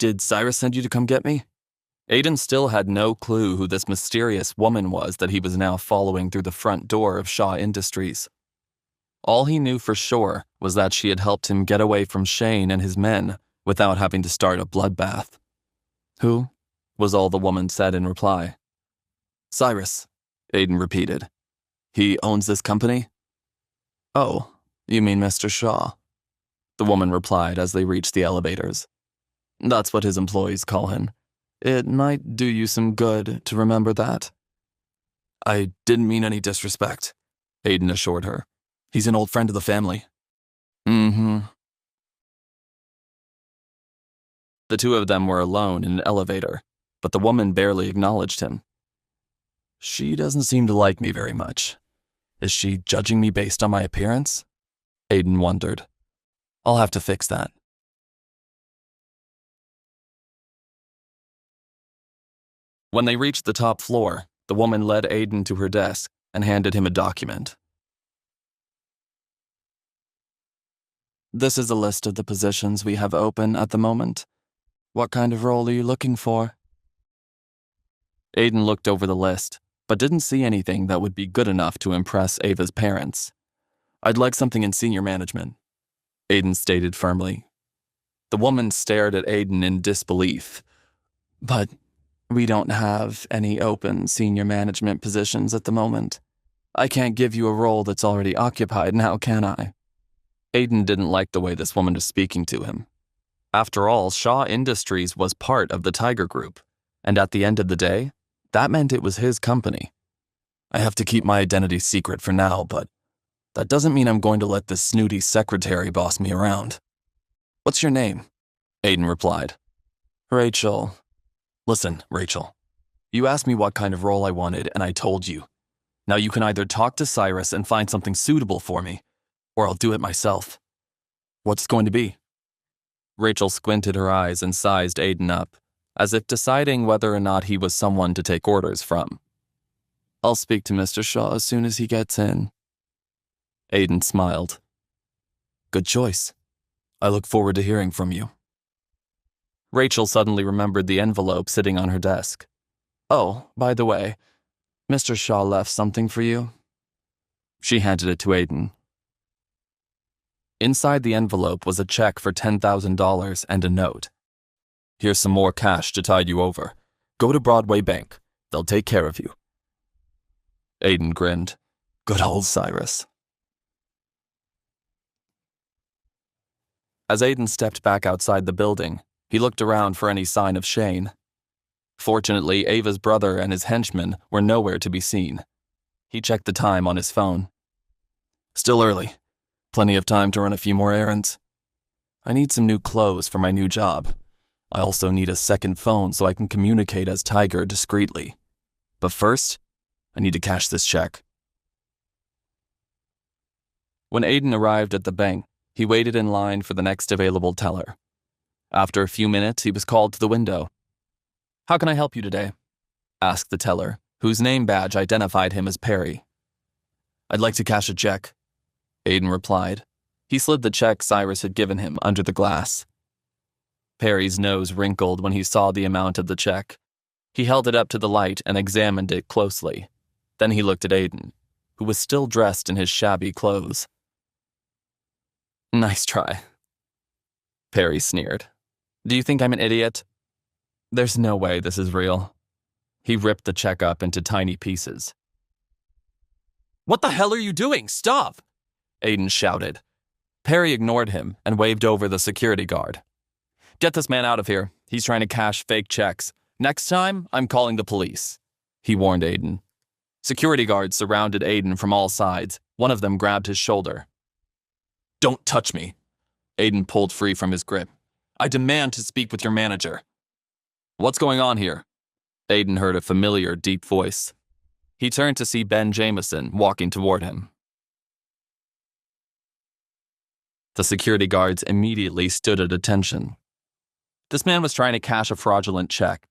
Did Cyrus send you to come get me? Aiden still had no clue who this mysterious woman was that he was now following through the front door of Shaw Industries. All he knew for sure was that she had helped him get away from Shane and his men without having to start a bloodbath. Who? Was all the woman said in reply. Cyrus, Aiden repeated. He owns this company? Oh, you mean Mr. Shaw? The woman replied as they reached the elevators. That's what his employees call him. It might do you some good to remember that. I didn't mean any disrespect, Aiden assured her. He's an old friend of the family. Mm-hmm. The two of them were alone in an elevator, but the woman barely acknowledged him. She doesn't seem to like me very much. Is she judging me based on my appearance? Aiden wondered. I'll have to fix that. When they reached the top floor, the woman led Aiden to her desk and handed him a document. This is a list of the positions we have open at the moment. What kind of role are you looking for? Aiden looked over the list, but didn't see anything that would be good enough to impress Ava's parents. I'd like something in senior management, Aiden stated firmly. The woman stared at Aiden in disbelief. But we don't have any open senior management positions at the moment. I can't give you a role that's already occupied now, can I? Aiden didn't like the way this woman was speaking to him. After all, Shaw Industries was part of the Tiger Group, and at the end of the day, that meant it was his company. I have to keep my identity secret for now, but that doesn't mean I'm going to let this snooty secretary boss me around. What's your name? Aiden replied. Rachel. Listen, Rachel. You asked me what kind of role I wanted, and I told you. Now you can either talk to Cyrus and find something suitable for me, or I'll do it myself. What's it going to be? Rachel squinted her eyes and sized Aiden up, as if deciding whether or not he was someone to take orders from. I'll speak to Mr. Shaw as soon as he gets in. Aiden smiled. Good choice. I look forward to hearing from you. Rachel suddenly remembered the envelope sitting on her desk. Oh, by the way, Mr. Shaw left something for you. She handed it to Aiden. Inside the envelope was a check for $10,000 and a note. Here's some more cash to tide you over. Go to Broadway Bank. They'll take care of you. Aiden grinned. Good old Cyrus. As Aiden stepped back outside the building, he looked around for any sign of Shane. Fortunately, Ava's brother and his henchmen were nowhere to be seen. He checked the time on his phone. Still early. Plenty of time to run a few more errands. I need some new clothes for my new job. I also need a second phone so I can communicate as Tiger discreetly. But first, I need to cash this check. When Aiden arrived at the bank, he waited in line for the next available teller. After a few minutes, he was called to the window. How can I help you today? Asked the teller, whose name badge identified him as Perry. I'd like to cash a check, Aiden replied. He slid the check Cyrus had given him under the glass. Perry's nose wrinkled when he saw the amount of the check. He held it up to the light and examined it closely. Then he looked at Aiden, who was still dressed in his shabby clothes. Nice try, Perry sneered. Do you think I'm an idiot? There's no way this is real. He ripped the check up into tiny pieces. What the hell are you doing? Stop! Aiden shouted. Perry ignored him and waved over the security guard. Get this man out of here. He's trying to cash fake checks. Next time, I'm calling the police, he warned Aiden. Security guards surrounded Aiden from all sides. One of them grabbed his shoulder. Don't touch me. Aiden pulled free from his grip. I demand to speak with your manager. What's going on here? Aiden heard a familiar, deep voice. He turned to see Ben Jameson walking toward him. The security guards immediately stood at attention. This man was trying to cash a fraudulent check,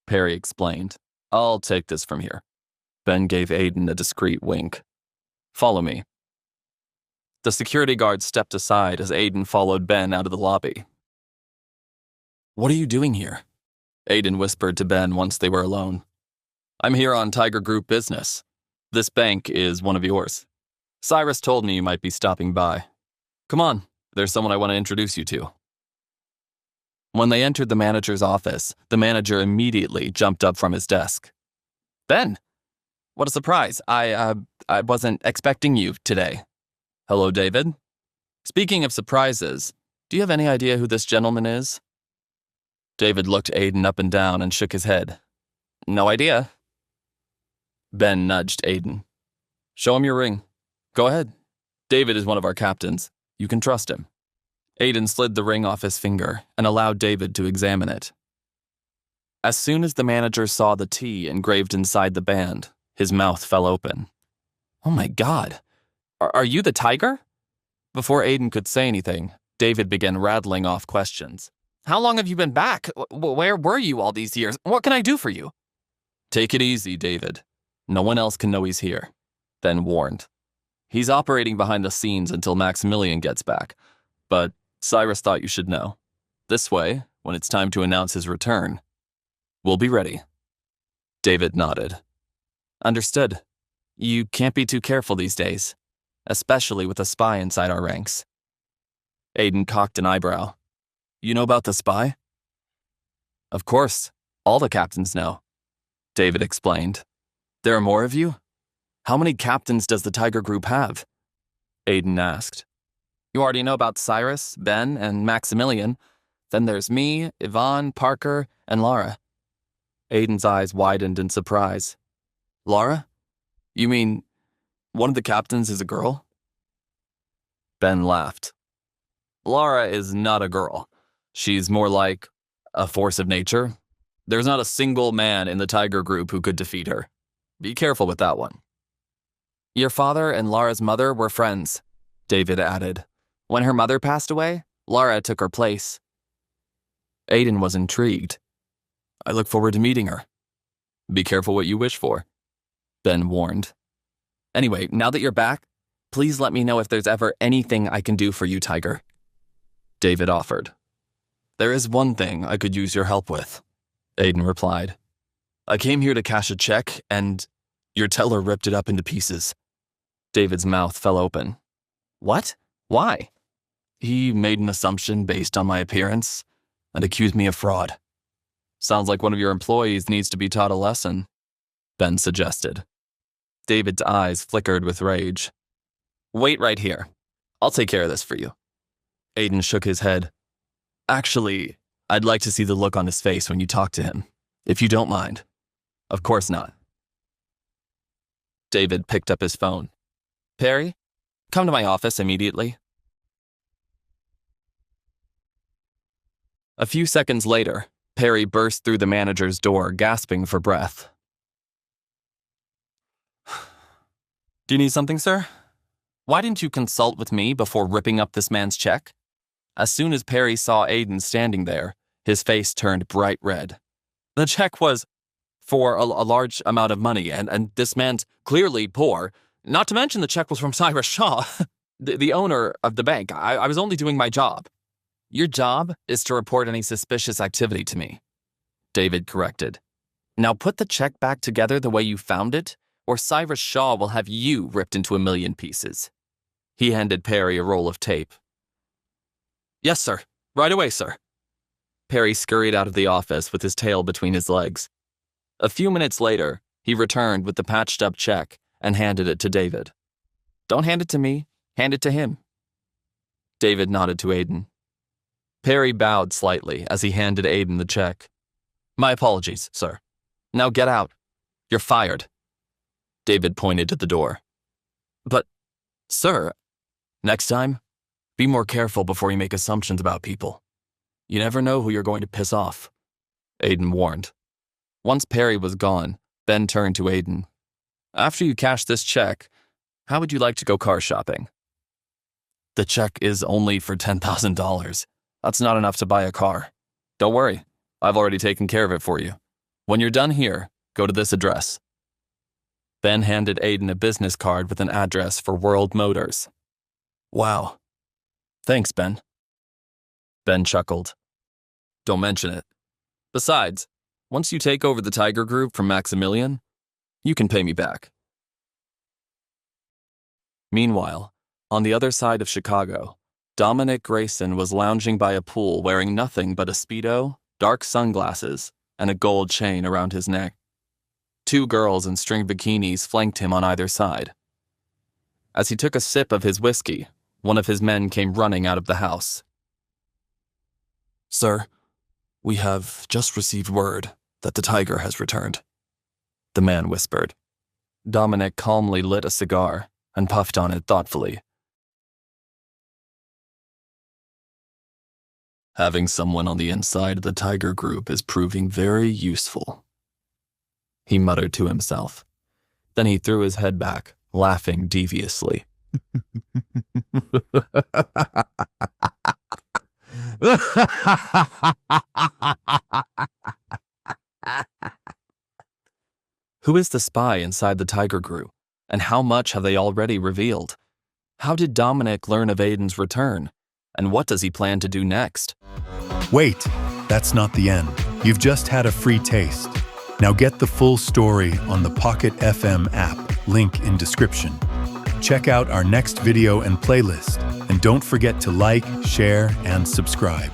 Perry explained. I'll take this from here. Ben gave Aiden a discreet wink. Follow me. The security guard stepped aside as Aiden followed Ben out of the lobby. What are you doing here? Aiden whispered to Ben once they were alone. I'm here on Tiger Group business. This bank is one of yours. Cyrus told me you might be stopping by. Come on, there's someone I want to introduce you to. When they entered the manager's office, the manager immediately jumped up from his desk. Ben, what a surprise. I wasn't expecting you today. Hello, David. Speaking of surprises, do you have any idea who this gentleman is? David looked Aiden up and down and shook his head. No idea. Ben nudged Aiden. Show him your ring. Go ahead. David is one of our captains. You can trust him. Aiden slid the ring off his finger and allowed David to examine it. As soon as the manager saw the T engraved inside the band, his mouth fell open. Oh my God. Are you the tiger? Before Aiden could say anything, David began rattling off questions. How long have you been back? Where were you all these years? What can I do for you? Take it easy, David. No one else can know he's here. Ben warned. He's operating behind the scenes until Maximilian gets back, but Cyrus thought you should know. This way, when it's time to announce his return, we'll be ready. David nodded. Understood. You can't be too careful these days, especially with a spy inside our ranks. Aiden cocked an eyebrow. You know about the spy? Of course. All the captains know. David explained. There are more of you? How many captains does the Tiger Group have? Aiden asked. You already know about Cyrus, Ben, and Maximilian. Then there's me, Yvonne, Parker, and Laura. Aiden's eyes widened in surprise. Laura? You mean one of the captains is a girl? Ben laughed. Laura is not a girl. She's more like a force of nature. There's not a single man in the Tiger Group who could defeat her. Be careful with that one. Your father and Laura's mother were friends, David added. When her mother passed away, Laura took her place. Aiden was intrigued. I look forward to meeting her. Be careful what you wish for, Ben warned. Anyway, now that you're back, please let me know if there's ever anything I can do for you, Tiger. David offered. There is one thing I could use your help with, Aiden replied. I came here to cash a check, and your teller ripped it up into pieces. David's mouth fell open. What? Why? He made an assumption based on my appearance and accused me of fraud. Sounds like one of your employees needs to be taught a lesson, Ben suggested. David's eyes flickered with rage. Wait right here. I'll take care of this for you. Aiden shook his head. Actually, I'd like to see the look on his face when you talk to him, if you don't mind. Of course not. David picked up his phone. Perry, come to my office immediately. A few seconds later, Perry burst through the manager's door, gasping for breath. Do you need something, sir? Why didn't you consult with me before ripping up this man's check? As soon as Perry saw Aiden standing there, his face turned bright red. The check was for a large amount of money, and this man's clearly poor. Not to mention the check was from Cyrus Shaw, the owner of the bank. I was only doing my job. Your job is to report any suspicious activity to me, David corrected. Now put the check back together the way you found it, or Cyrus Shaw will have you ripped into a million pieces. He handed Perry a roll of tape. Yes, sir. Right away, sir. Perry scurried out of the office with his tail between his legs. A few minutes later, he returned with the patched-up check and handed it to David. Don't hand it to me. Hand it to him. David nodded to Aiden. Perry bowed slightly as he handed Aiden the check. My apologies, sir. Now get out. You're fired. David pointed to the door. But, sir, next time, be more careful before you make assumptions about people. You never know who you're going to piss off, Aiden warned. Once Perry was gone, Ben turned to Aiden. After you cash this check, how would you like to go car shopping? The check is only for $10,000. That's not enough to buy a car. Don't worry, I've already taken care of it for you. When you're done here, go to this address. Ben handed Aiden a business card with an address for World Motors. Wow. Thanks, Ben. Ben chuckled. Don't mention it. Besides, once you take over the Tiger Group from Maximilian, you can pay me back. Meanwhile, on the other side of Chicago, Dominic Grayson was lounging by a pool wearing nothing but a Speedo, dark sunglasses, and a gold chain around his neck. 2 girls in string bikinis flanked him on either side. As he took a sip of his whiskey, one of his men came running out of the house. "Sir, we have just received word that the tiger has returned," the man whispered. Dominic calmly lit a cigar and puffed on it thoughtfully. "Having someone on the inside of the Tiger Group is proving very useful," he muttered to himself. Then he threw his head back, laughing deviously. Who is the spy inside the Tiger Group, and how much have they already revealed? How did Dominic learn of Aiden's return, and what does he plan to do next? Wait, that's not the end. You've just had a free taste. Now get the full story on the Pocket FM app, link in description. Check out our next video and playlist, and don't forget to like, share, and subscribe.